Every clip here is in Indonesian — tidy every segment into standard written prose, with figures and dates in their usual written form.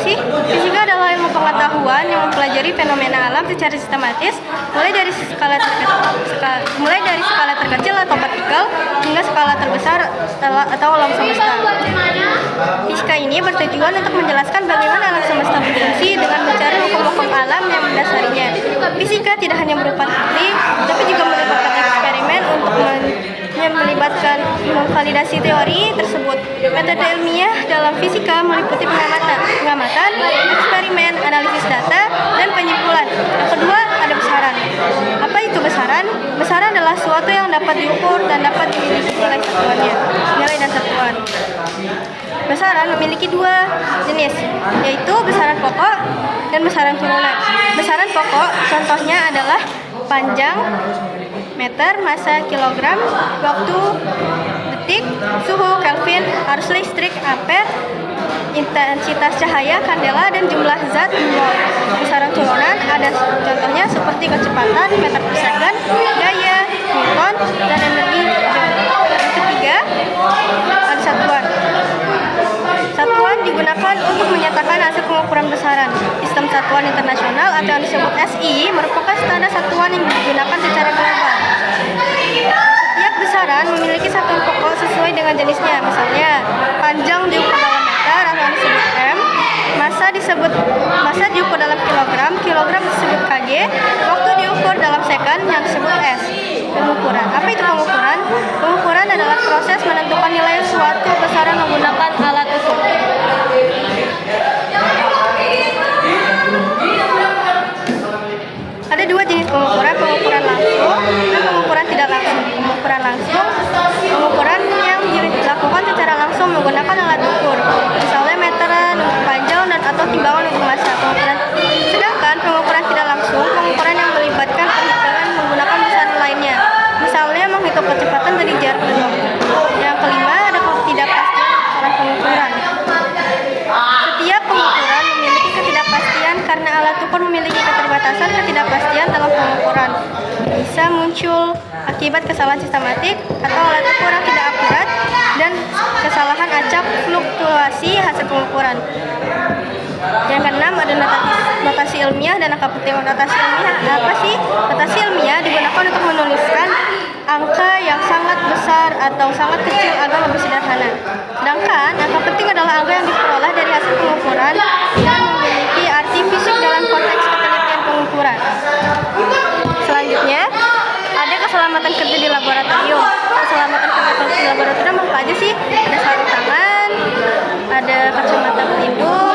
sih? Fisika adalah ilmu pengetahuan yang mempelajari fenomena alam secara sistematis, mulai dari skala terkecil atau partikel hingga skala terbesar atau alam semesta. Fisika ini bertujuan untuk menjelaskan bagaimana alam semesta berfungsi dengan mencari hukum-hukum alam yang mendasarinya. Fisika tidak hanya berupa teori, tapi juga melibatkan eksperimen untuk melibatkan memvalidasi teori tersebut. Metode ilmiah dalam fisika meliputi pengamatan, eksperimen, analisis data, dan penyimpulan. Yang kedua, ada besaran. Apa itu besaran? Besaran adalah suatu yang dapat diukur dan dapat dimiliki nilai dan satuan. Besaran memiliki dua jenis, yaitu besaran pokok dan besaran turunan. Besaran pokok contohnya adalah panjang, meter, massa, kilogram, waktu, detik, suhu, Kelvin, arus listrik, ampere, intensitas cahaya, kandela, dan jumlah zat mol. Besaran turunan ada contohnya seperti kecepatan, meter per second, gaya, newton, dan energi. Yang ketiga, ada satuan. Satuan digunakan untuk menyatakan hasil pengukuran besaran. Sistem satuan internasional atau yang disebut SI merupakan standar satuan yang digunakan secara global. Setiap besaran memiliki satuan pokok sesuai dengan jenisnya. Misalnya, panjang diukur dalam meter atau yang disebut m, massa diukur dalam kilogram, kilogram disebut kg, waktu diukur dalam second yang disebut s. Pengukuran. Apa itu pengukuran? Pengukuran adalah proses menentukan nilai suatu besaran menggunakan alat ukur. Ada dua jenis pengukuran, pengukuran langsung dan pengukuran tidak langsung. Pengukuran langsung, pengukuran yang dilakukan secara langsung menggunakan alat ukur, misalnya meteran, panjang, dan atau timbangan untuk massa. Sedangkan pengukuran tidak langsung, pengukuran yang melibatkan perhitungan menggunakan besaran lainnya, misalnya menghitung kecepatan dari jarak jauh. Yang kelima, ada ketidakpastian besaran pengukuran. Setiap pengukuran memiliki ketidakpastian karena alat ukur memiliki keterbatasan ketidakpastian dalam pengukuran. Bisa muncul akibat kesalahan sistematik atau alat ukur yang tidak akurat dan kesalahan acak fluktuasi hasil pengukuran. Yang keenam, ada notasi ilmiah dan angka penting. Notasi ilmiah apa sih? Notasi ilmiah digunakan untuk menuliskan angka yang sangat besar atau sangat kecil agar lebih sederhana. Sedangkan angka penting adalah angka yang diperoleh dari hasil pengukuran dan memiliki arti fisik dalam konteks ketelitian pengukuran. Selanjutnya, ada keselamatan kerja di laboratorium. Keselamatan kerja di laboratorium apa aja sih? Ada sarung tangan, ada kacamata pelindung,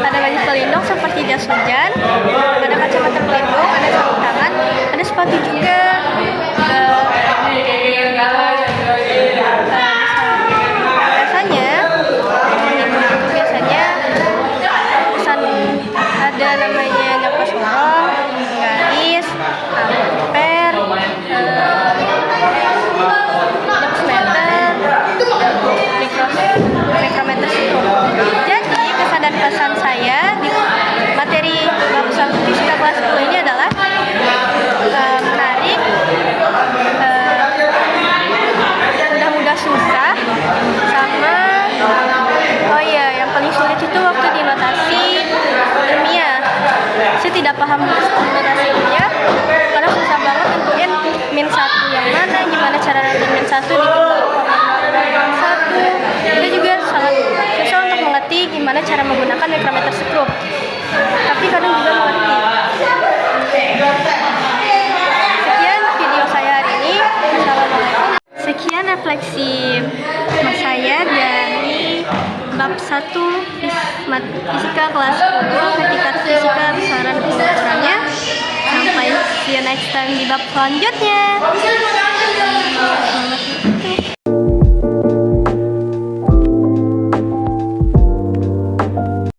ada baju pelindung seperti jas hujan, ada kacamata pelindung, ada sarung tangan, ada sepatu juga. Biasanya ada namanya nyapu sorong, garis, ampere, mikrometer spektrometer. Jadi kesan dan pesan saya di materi bab 1 fisika kelas 10 ini adalah menarik, mudah-mudah susah, sama yang paling sulit itu waktu di notasi ilmiah. Saya tidak paham notasi ilmiah karena susah banget nentuin min 1 yang mana, gimana cara nentuin min 1 ditimbang min 1. Saya juga sangat susah untuk mengerti gimana cara menggunakan mikrometer skrup, tapi kadang juga mengerti. Sekian video saya hari ini. Assalamualaikum. Sekian refleksi saya dari bab 1 fisika kelas 10 ketika fisika besaran pengukurannya. Sampai see you next time di bab selanjutnya.